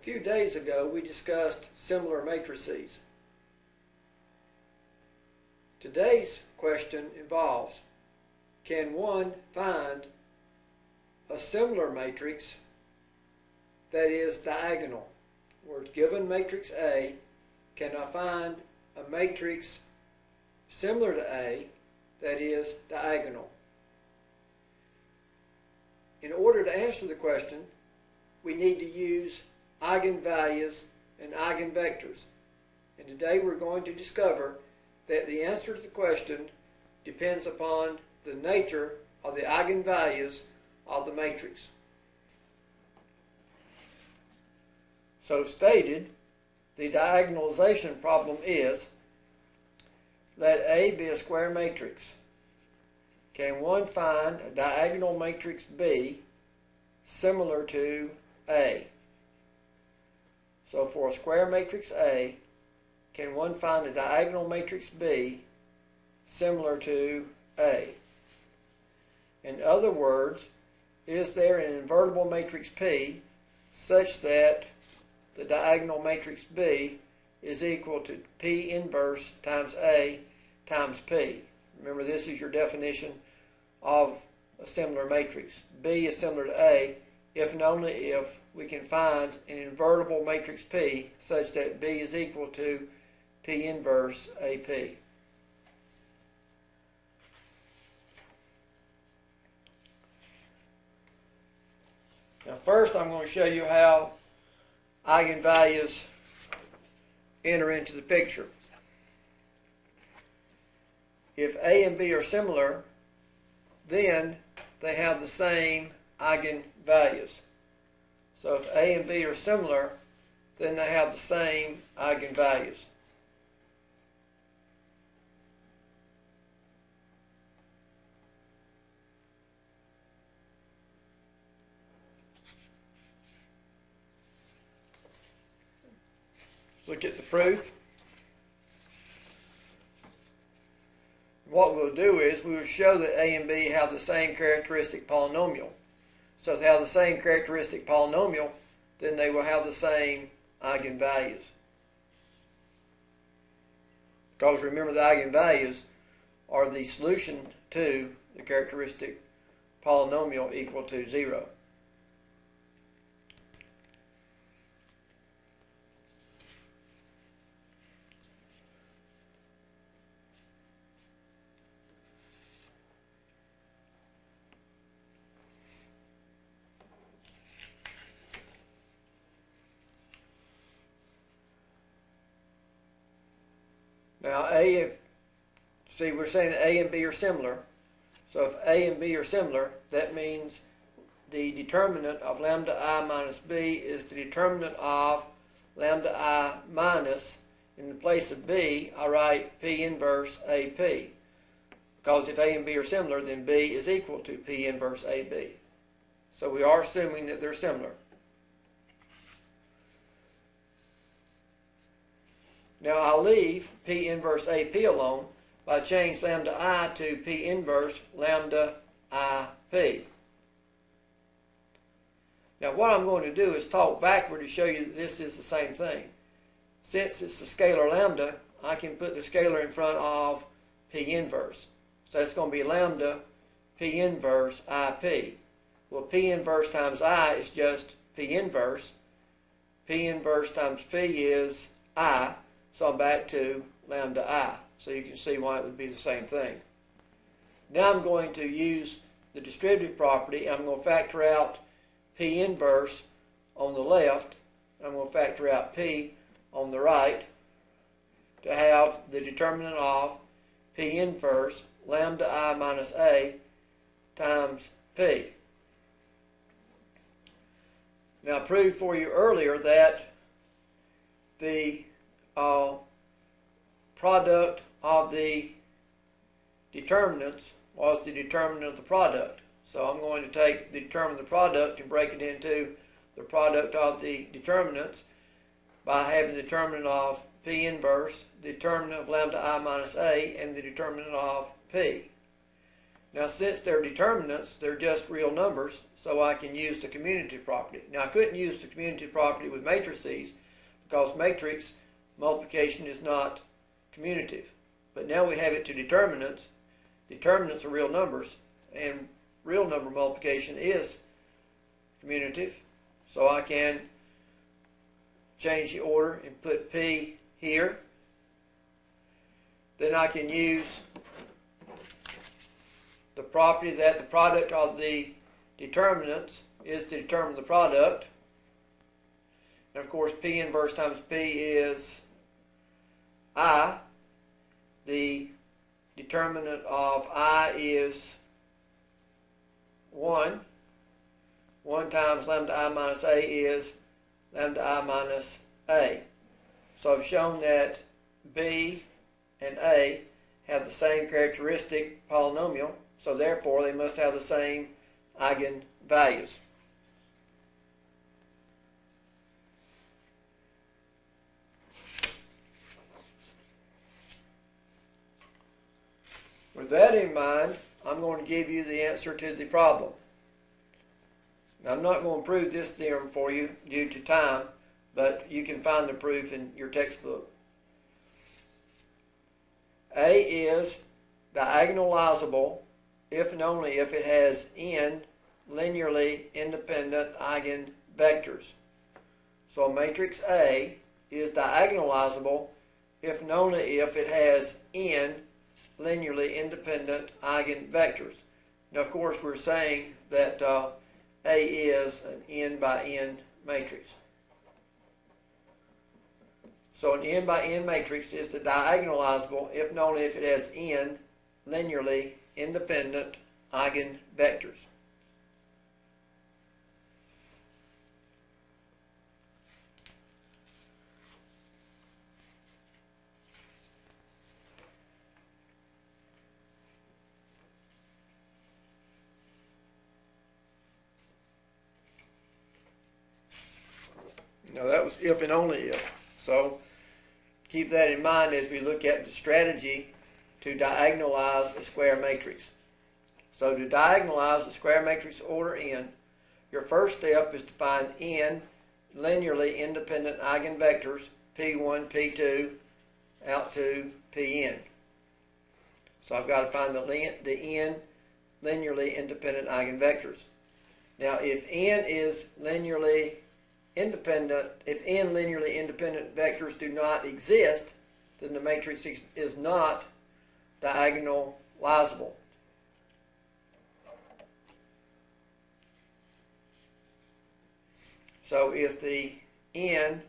few days ago we discussed similar matrices. Today's question involves, can one find a similar matrix that is diagonal? Where it's given matrix A, can I find a matrix similar to A that is diagonal? In order to answer the question, we need to use eigenvalues and eigenvectors. And today we're going to discover that the answer to the question depends upon the nature of the eigenvalues of the matrix. So stated, the diagonalization problem is, let A be a square matrix. Can one find a diagonal matrix B similar to A? So for a square matrix A, can one find a diagonal matrix B similar to A? In other words, is there an invertible matrix P such that the diagonal matrix B is equal to P inverse times A times P? Remember, this is your definition of a similar matrix. B is similar to A if and only if we can find an invertible matrix P such that B is equal to P inverse AP. Now first I'm going to show you how eigenvalues enter into the picture. If A and B are similar, then they have the same eigenvalues. So if A and B are similar, then they have the same eigenvalues. Look at the proof. What we'll do is we will show that A and B have the same characteristic polynomial. So if they have the same characteristic polynomial, then they will have the same eigenvalues. Because remember, the eigenvalues are the solution to the characteristic polynomial equal to 0. Now we're saying that A and B are similar. So if A and B are similar, that means the determinant of lambda I minus B is the determinant of lambda I minus, in the place of B, I write P inverse AP. Because if A and B are similar, then B is equal to P inverse AB. So we are assuming that they're similar. Now I'll leave P inverse AP alone by change lambda I to P inverse lambda IP. Now what I'm going to do is talk backward to show you that this is the same thing. Since it's a scalar lambda, I can put the scalar in front of P inverse. So it's going to be lambda P inverse IP. Well, P inverse times I is just P inverse. P inverse times P is I. So I'm back to lambda I. So you can see why it would be the same thing. Now I'm going to use the distributive property. I'm going to factor out P inverse on the left. I'm going to factor out P on the right to have the determinant of P inverse lambda I minus A times P. Now I proved for you earlier that the product of the determinants was the determinant of the product. So I'm going to take the determinant of the product and break it into the product of the determinants by having the determinant of P inverse, the determinant of lambda I minus A, and the determinant of P. Now, since they're determinants, they're just real numbers, so I can use the commutative property. Now, I couldn't use the commutative property with matrices because matrix multiplication is not commutative. But now we have it to determinants. Determinants are real numbers, and real number multiplication is commutative. So I can change the order and put P here. Then I can use the property that the product of the determinants is to determine the product. And of course, P inverse times P is I. The determinant of I is 1. 1 times lambda I minus A is lambda I minus A. So I've shown that B and A have the same characteristic polynomial, so therefore they must have the same eigenvalues. With that in mind, I'm going to give you the answer to the problem. Now, I'm not going to prove this theorem for you due to time, but you can find the proof in your textbook. A is diagonalizable if and only if it has n linearly independent eigenvectors. So matrix A is diagonalizable if and only if it has n linearly independent eigenvectors. Now, of course, we're saying that A is an n by n matrix. So an n by n matrix is diagonalizable if and only if it has n linearly independent eigenvectors. Now that was if and only if. So keep that in mind as we look at the strategy to diagonalize a square matrix. So to diagonalize a square matrix order n, your first step is to find n linearly independent eigenvectors, P1, P2, out to Pn. So I've got to find the n linearly independent eigenvectors. Now if n is linearly independent, if n linearly independent vectors do not exist, then the matrix is not diagonalizable. So if the n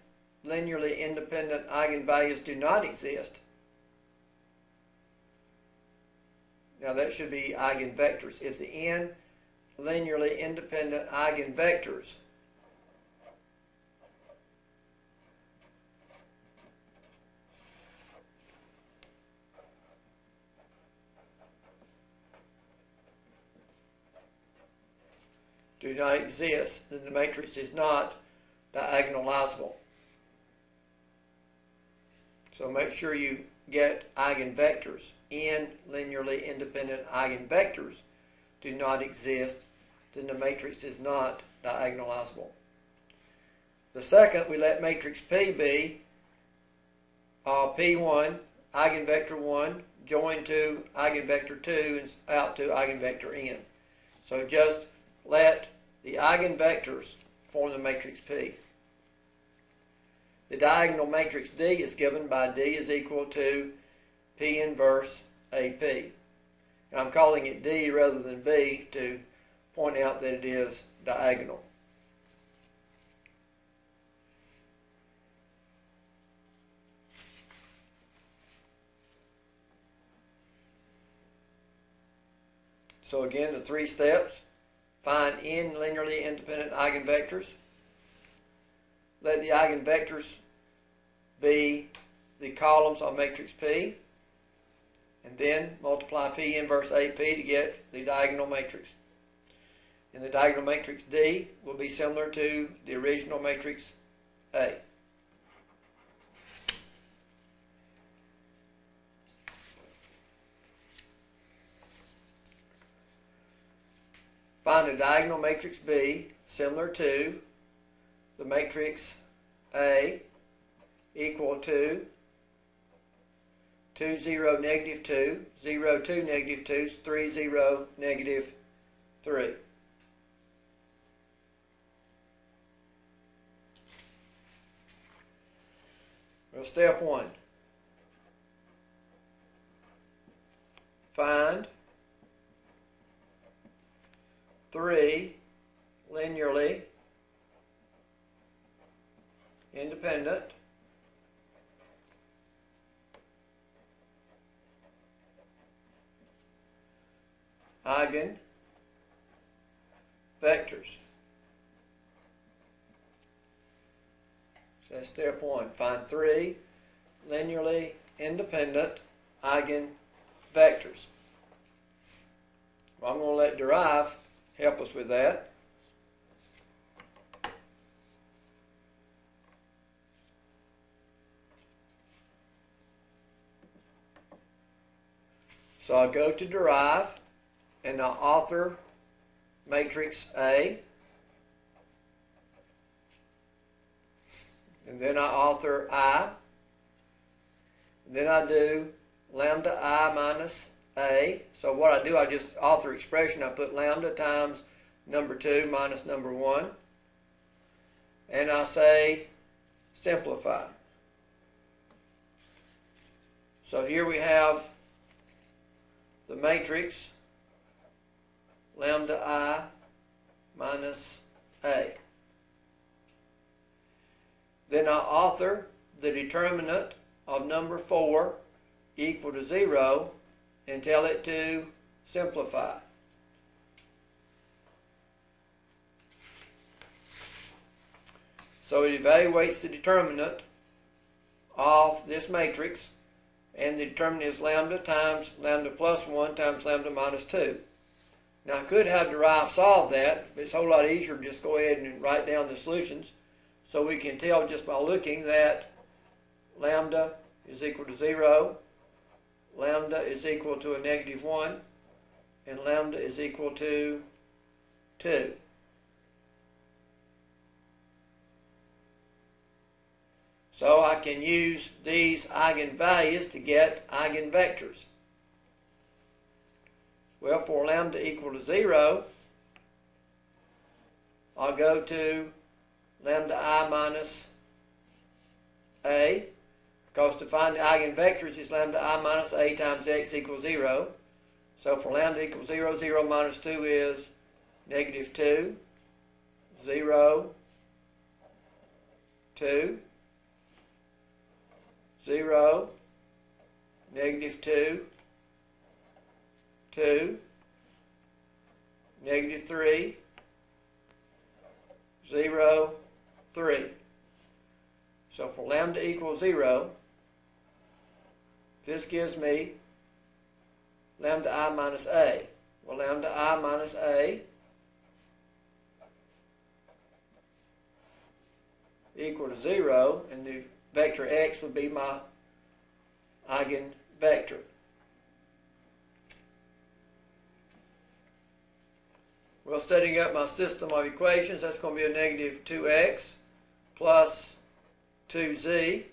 linearly independent eigenvalues do not exist, now that should be eigenvectors. If the n linearly independent eigenvectors do not exist, then the matrix is not diagonalizable. So make sure you get eigenvectors. N linearly independent eigenvectors do not exist, then the matrix is not diagonalizable. The second, we let matrix P be P1, eigenvector 1, join to eigenvector 2, and out to eigenvector n. So just let the eigenvectors form the matrix P. The diagonal matrix D is given by D is equal to P inverse AP. And I'm calling it D rather than B to point out that it is diagonal. So again, the 3 steps. Find n linearly independent eigenvectors. Let the eigenvectors be the columns on matrix P. And then multiply P inverse AP to get the diagonal matrix. And the diagonal matrix D will be similar to the original matrix A. find a diagonal matrix B similar to the matrix A equal to 2, 0, negative 2, 0, 2, negative 2, 3, 0, negative 3. Well, step 1. Find 3 linearly independent eigenvectors. So that's step 1. Find 3 linearly independent eigenvectors. Well, I'm going to let derive help us with that. So I'll go to derive and I'll author matrix A, and then I author I, and then I do lambda I minus A. So what I do, I just author expression, I put lambda times number 2 minus number 1, and I say simplify. So here we have the matrix lambda I minus A. Then I author the determinant of number 4 equal to 0 and tell it to simplify. So it evaluates the determinant of this matrix, and the determinant is lambda times lambda plus 1 times lambda minus 2. Now I could have derive solve that, but it's a whole lot easier to just go ahead and write down the solutions. So we can tell just by looking that lambda is equal to 0, lambda is equal to a negative 1, and lambda is equal to 2. So I can use these eigenvalues to get eigenvectors. Well, for lambda equal to 0, I'll go to lambda I minus A, because to find the eigenvectors is lambda I minus A times x equals 0. So for lambda equals 0, 0 minus 2 is negative 2, 0, 2, 0, negative 2, 2, negative 3, 0, 3. So for lambda equals 0, this gives me lambda I minus A. Well, lambda I minus A equal to 0, and the vector x would be my eigenvector. Well, setting up my system of equations, that's going to be a negative 2x plus 2z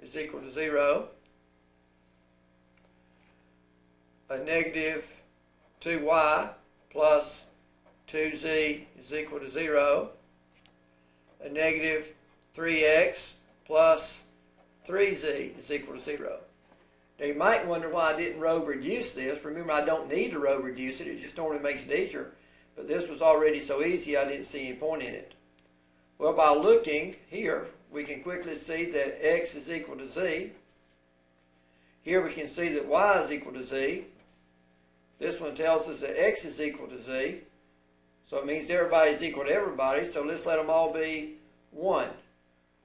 is equal to 0. A negative 2y plus 2z is equal to 0. A negative 3x plus 3z is equal to 0. Now you might wonder why I didn't row reduce this. Remember, I don't need to row reduce it. It just normally makes it easier. But this was already so easy, I didn't see any point in it. Well, by looking here, we can quickly see that x is equal to z. Here we can see that y is equal to z. This one tells us that x is equal to z. So it means everybody is equal to everybody. So let's let them all be 1.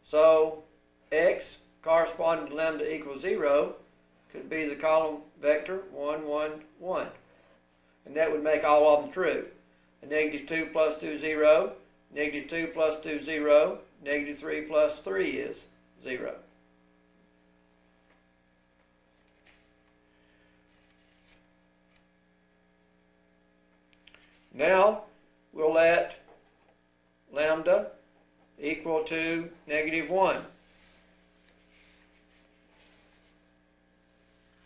So x corresponding to lambda equals 0 could be the column vector 1, 1, 1. And that would make all of them true. A negative 2 plus 2, 0. Negative 2 plus 2, 0. Negative 3 plus 3 is 0. Now, we'll let lambda equal to -1.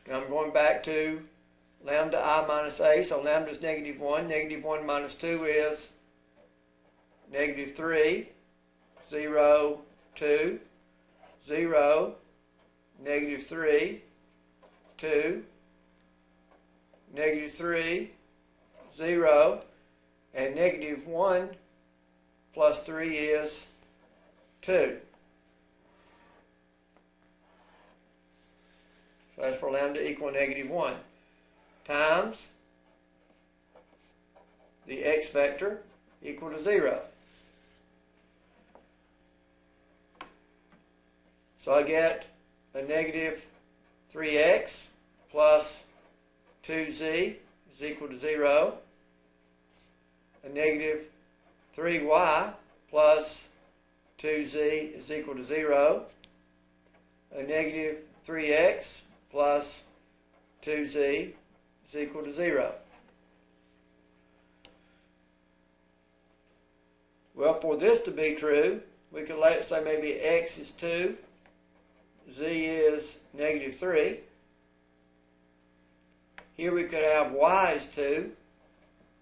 Now I'm going back to lambda I minus a, so lambda is -1. -1 minus 2 is -3, 0, 2, 0, -3, 2, -3, 0, and -1 plus 3 is 2. So that's for lambda equal -1 times the x vector equal to 0. So I get a -3x plus 2z is equal to 0, a -3y plus 2z is equal to 0, a -3x plus 2z is equal to 0. Well, for this to be true, we could let's say maybe x is 2, z is -3. Here we could have y is 2,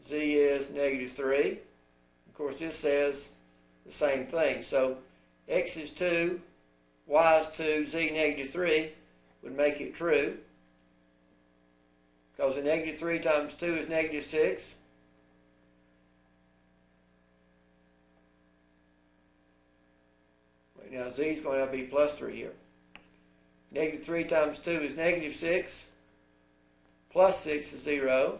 z is -3. Of course, this says the same thing. So x is 2, y is 2, z -3 would make it true. Because a -3 times 2 is -6. Right now, z is going to be plus 3 here. -3 times 2 is -6. Plus 6 is 0.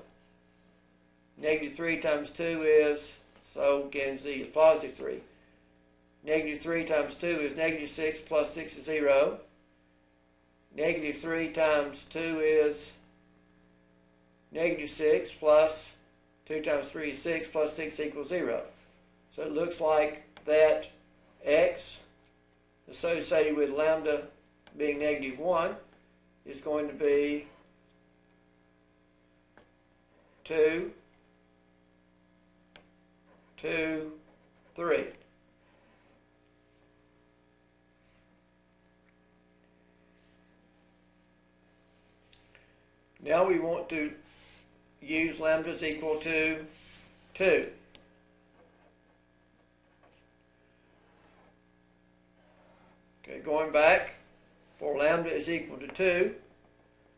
-3 times 2 is, so again, z is positive 3. -3 times 2 is -6 plus 6 is 0. -3 times 2 is -6 plus 2 times 3 is 6 plus 6 equals 0. So it looks like that x associated with lambda being -1 is going to be 2, 2, 3. Now we want to use lambdas equal to 2. Okay, going back, for lambda is equal to 2.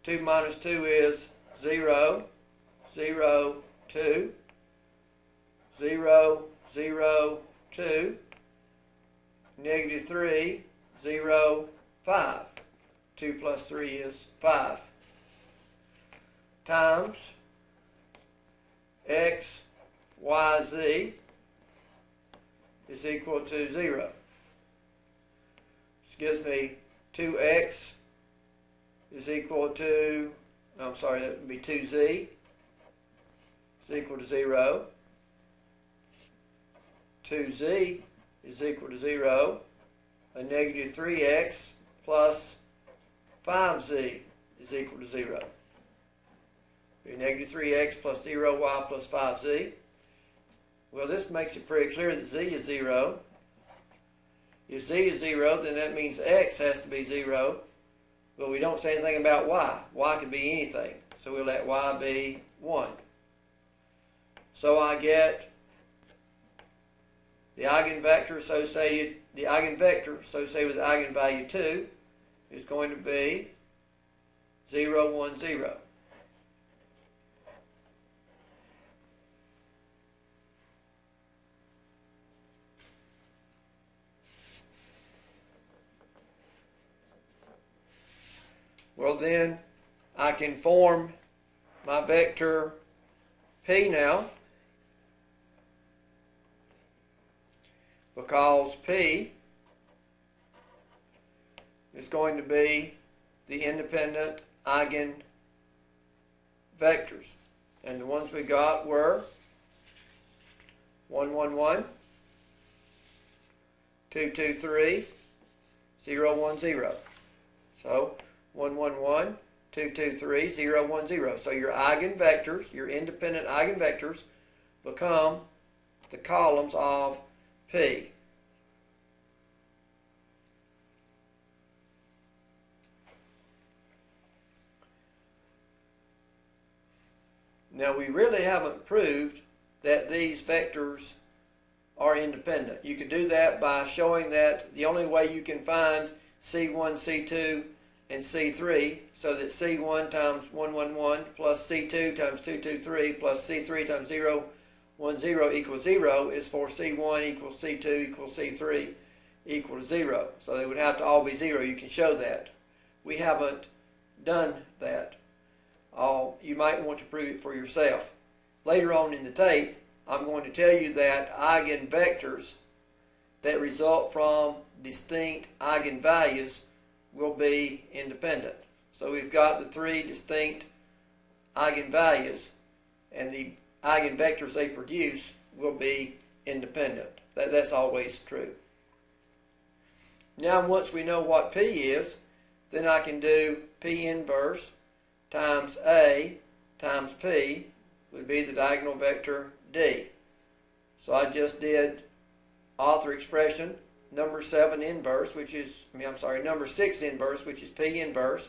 2 minus 2 is 0, 0, 2, 0, 0, 2, -3, 0, 5. 2 plus 3 is 5. Times x, y, z is equal to 0. This gives me 2x is equal to, I'm sorry, that would be 2z is equal to 0. 2z is equal to 0. A -3x plus 5z is equal to 0. -3x plus 0y plus 5z. Well, this makes it pretty clear that z is 0. If z is 0, then that means x has to be 0. But we don't say anything about y. Y could be anything. So we'll let y be 1. So I get the eigenvector associated with the eigenvalue 2 is going to be 0, 1, 0. Well, then I can form my vector P now, because P is going to be the independent eigenvectors. And the ones we got were 1, 1, 1, 2, 2, 3, 0, 1, 0. So 1, 1, 1, 2, 2, 3, 0, 1, 0. So your eigenvectors, your independent eigenvectors, become the columns of P. Now we really haven't proved that these vectors are independent. You could do that by showing that the only way you can find C1, C2, and C3, so that C1 times 1, 1, 1 plus C2 times 2, 2, 3 plus C3 times 0, 1, 0 equals 0 is for C1 equals C2 equals C3 equals 0. So they would have to all be 0. You can show that. We haven't done that. You might want to prove it for yourself. Later on in the tape, I'm going to tell you that eigenvectors that result from distinct eigenvalues will be independent. So we've got the three distinct eigenvalues, and the eigenvectors they produce will be independent. That's always true. Now once we know what P is, then I can do P inverse times A times P would be the diagonal vector D. So I just did author expression, number 7 inverse, which is, number 6 inverse, which is P inverse,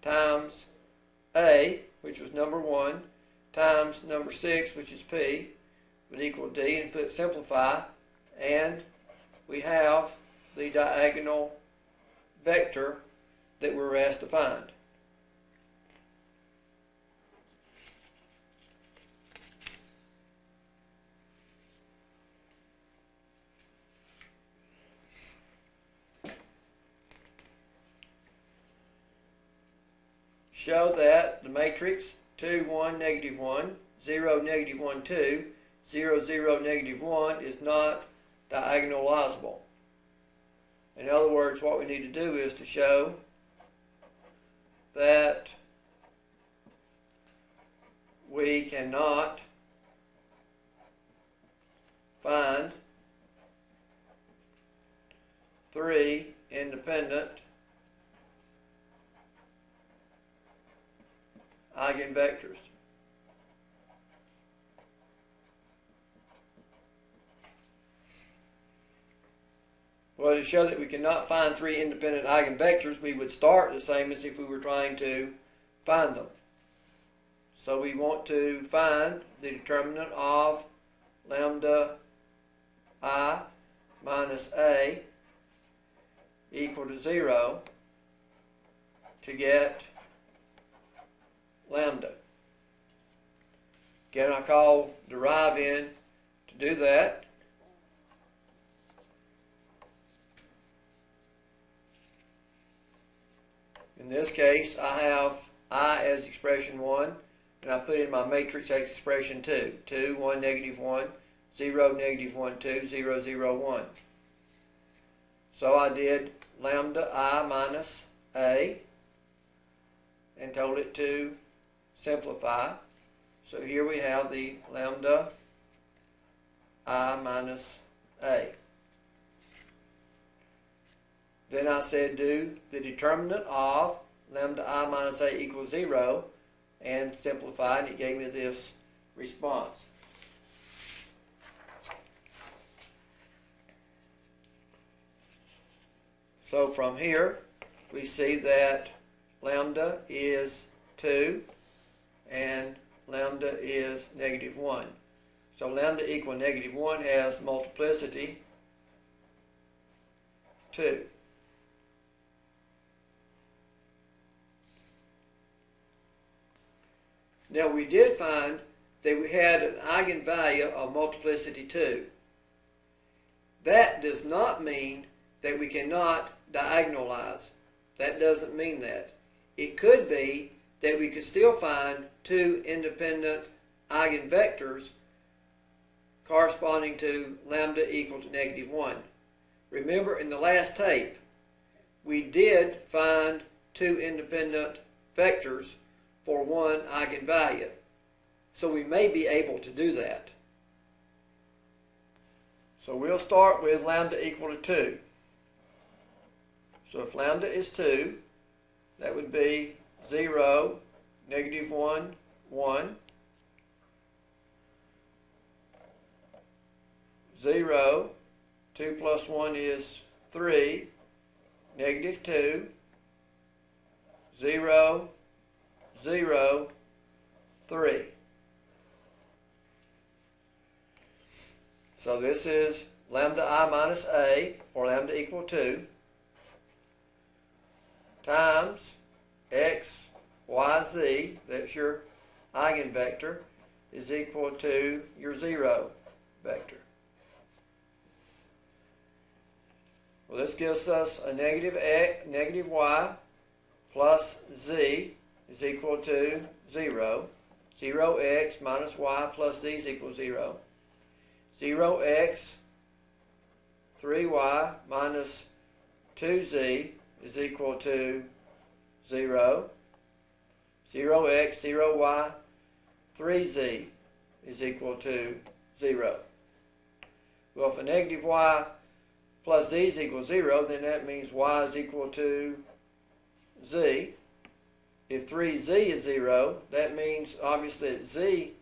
times A, which was number 1, times number 6, which is P, would equal D, and put simplify, and we have the diagonal vector that we're asked to find. Show that the matrix 2, 1, negative 1, 0, negative 1, 2, 0, 0, negative 1 is not diagonalizable. In other words, what we need to do is to show that we cannot find three independent eigenvectors. Well, to show that we cannot find three independent eigenvectors, we would start the same as if we were trying to find them. So we want to find the determinant of lambda I minus A equal to 0 to get lambda. Again, I call derive in to do that. In this case, I have I as expression 1, and I put in my matrix as expression 2. 2, 1, negative 1, 0, negative 1, 2, 0, 0, 1. So I did lambda I minus A and told it to simplify. So here we have the lambda I minus A. Then I said do the determinant of lambda I minus A equals 0 and simplify, and it gave me this response. So from here we see that lambda is 2 and lambda is negative 1. So lambda equal negative 1 has multiplicity 2. Now we did find that we had an eigenvalue of multiplicity 2. That does not mean that we cannot diagonalize. That doesn't mean that. It could be that we could still find two independent eigenvectors corresponding to lambda equal to negative 1. Remember, in the last tape, we did find two independent vectors for one eigenvalue. So we may be able to do that. So we'll start with lambda equal to 2. So if lambda is 2, that would be 0, negative 1, 1. 0, 2 plus 1 is 3, negative 2, 0, 0, 3. So this is lambda I minus A, or lambda equal 2, times x, y, z, that's your eigenvector, is equal to your 0 vector. Well, this gives us a negative x, negative y plus z is equal to 0. 0x minus y plus z is equal to 0. 0x 3y minus 2z is equal to 0. 0x 0y 3z is equal to 0. Well, if a negative y plus z is equal to 0, then that means y is equal to z. If 3z is 0, that means obviously that z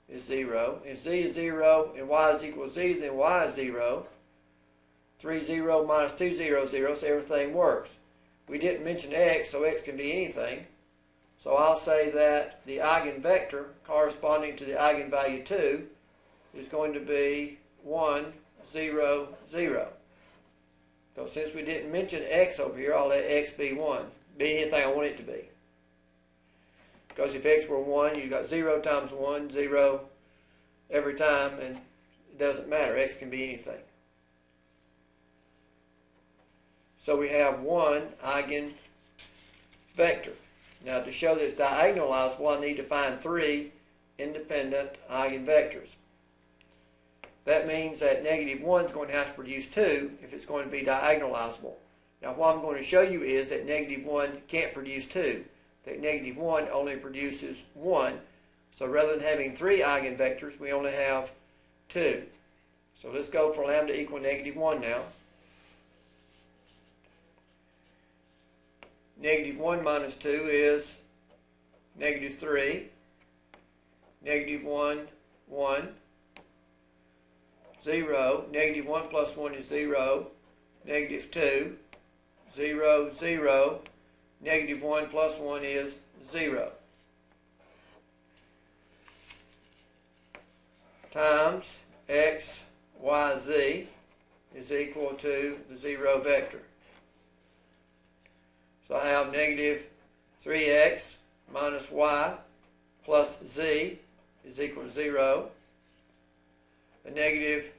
is 0. If z is 0 and y is equal to z, then y is 0. 3 0 minus 2 0 0, so everything works. We didn't mention x, so x can be anything. So I'll say that the eigenvector corresponding to the eigenvalue 2 is going to be 1, 0, 0. So since we didn't mention x over here, I'll let x be 1. Be anything I want it to be. Because if x were 1, you've got 0 times 1, 0 every time, and it doesn't matter. X can be anything. So we have one eigenvector. Now to show that it's diagonalizable, I need to find 3 independent eigenvectors. That means that negative 1 is going to have to produce 2 if it's going to be diagonalizable. Now what I'm going to show you is that negative 1 can't produce 2. That negative 1 only produces 1. So rather than having 3 eigenvectors, we only have 2. So let's go for lambda equal negative 1 now. Negative 1 minus 2 is negative 3. Negative 1, 1. 0. Negative 1 plus 1 is 0. Negative 2. 0, 0. Negative 1 plus 1 is 0. Times x, y, z is equal to the 0 vector. So I have negative 3x minus y plus z is equal to 0. A negative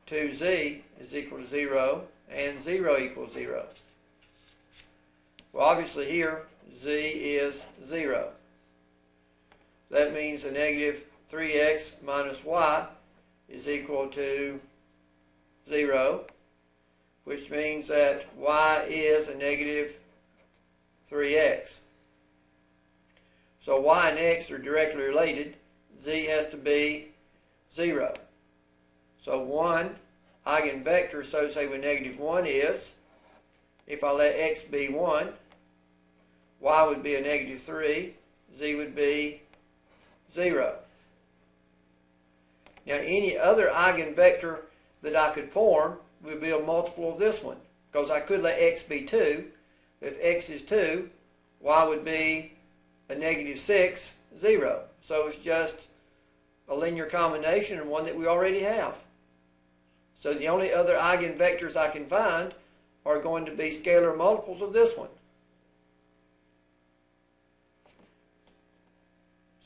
2z is equal to 0, and 0 equals 0. Well, obviously here, z is 0. That means a negative 3x minus y is equal to 0, which means that y is a negative 3x. So y and x are directly related. Z has to be 0. So one eigenvector associated with negative 1 is, if I let x be 1, y would be a negative 3, z would be 0. Now any other eigenvector that I could form would be a multiple of this one, because I could let x be 2. If x is 2, y would be a negative 6, 0. So it's just a linear combination and one that we already have. So the only other eigenvectors I can find are going to be scalar multiples of this one.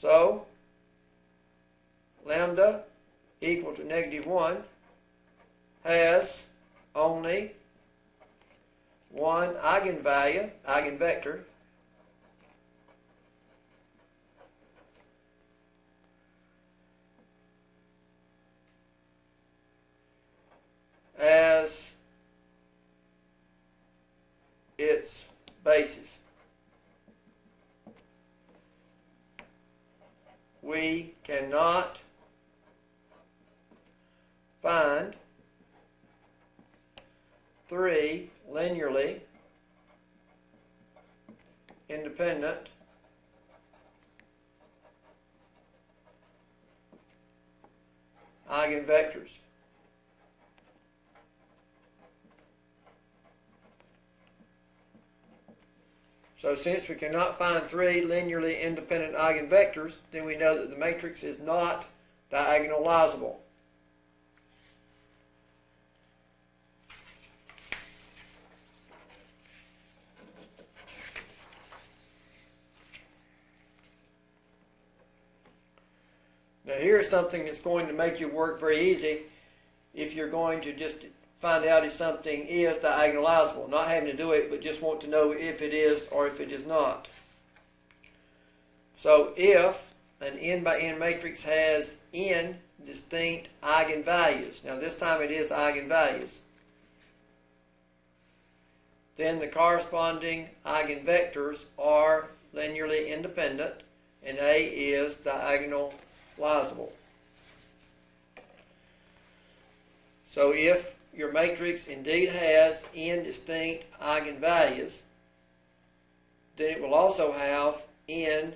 So lambda equal to negative 1 has only one eigenvector, as its basis. We cannot find 3 linearly independent eigenvectors. So since we cannot find 3 linearly independent eigenvectors, then we know that the matrix is not diagonalizable. Now here's something that's going to make your work very easy if you're going to just find out if something is diagonalizable. Not having to do it, but just want to know if it is or if it is not. So if an n by n matrix has n distinct eigenvalues, now this time it is eigenvalues, then the corresponding eigenvectors are linearly independent and A is diagonalizable. So if your matrix indeed has n distinct eigenvalues, then it will also have n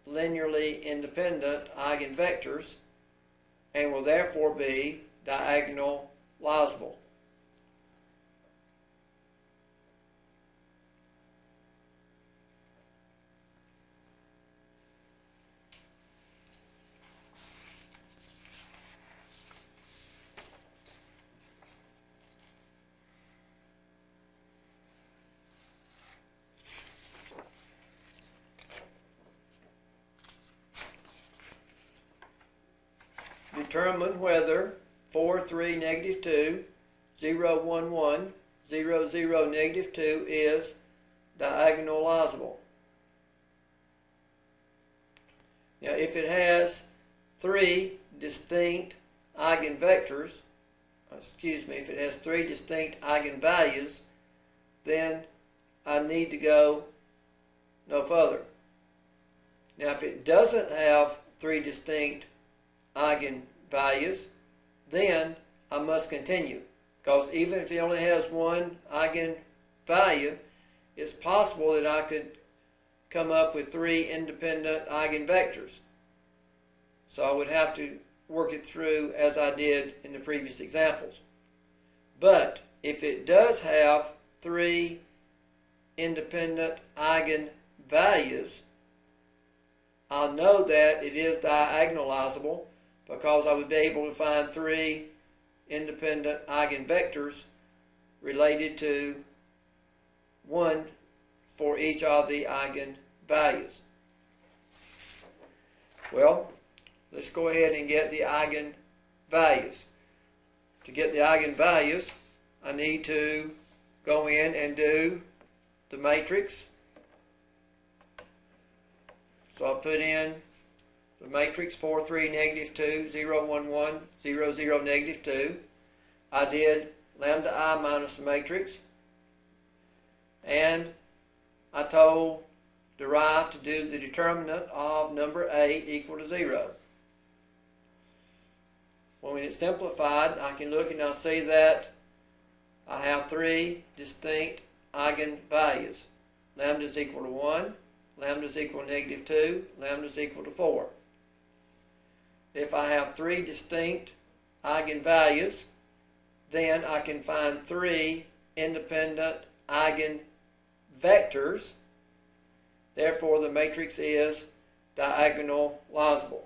linearly independent eigenvectors and will therefore be diagonalizable. Determine whether 4, 3, negative 2, 0, 1, 1, 0, 0, negative 2 is diagonalizable. Now if it has 3 distinct eigenvectors, if it has 3 distinct eigenvalues, then I need to go no further. Now if it doesn't have 3 distinct eigenvalues, then I must continue, because even if it only has 1 eigenvalue, it's possible that I could come up with 3 independent eigenvectors. So I would have to work it through as I did in the previous examples. But if it does have 3 independent eigenvalues, I'll know that it is diagonalizable, because I would be able to find 3 independent eigenvectors related to 1 for each of the eigenvalues. Well, let's go ahead and get the eigenvalues. To get the eigenvalues, I need to go in and do the matrix. So I'll put in the matrix 4, 3, negative 2, 0, 1, 1, 0, 0, negative 2. I did lambda I minus the matrix. And I told derive to do the determinant of number 8 equal to 0. When it's simplified, I can look and I'll see that I have 3 distinct eigenvalues. Lambda is equal to 1, lambda is equal to negative 2, lambda is equal to 4. If I have 3 distinct eigenvalues, then I can find 3 independent eigenvectors. Therefore, the matrix is diagonalizable.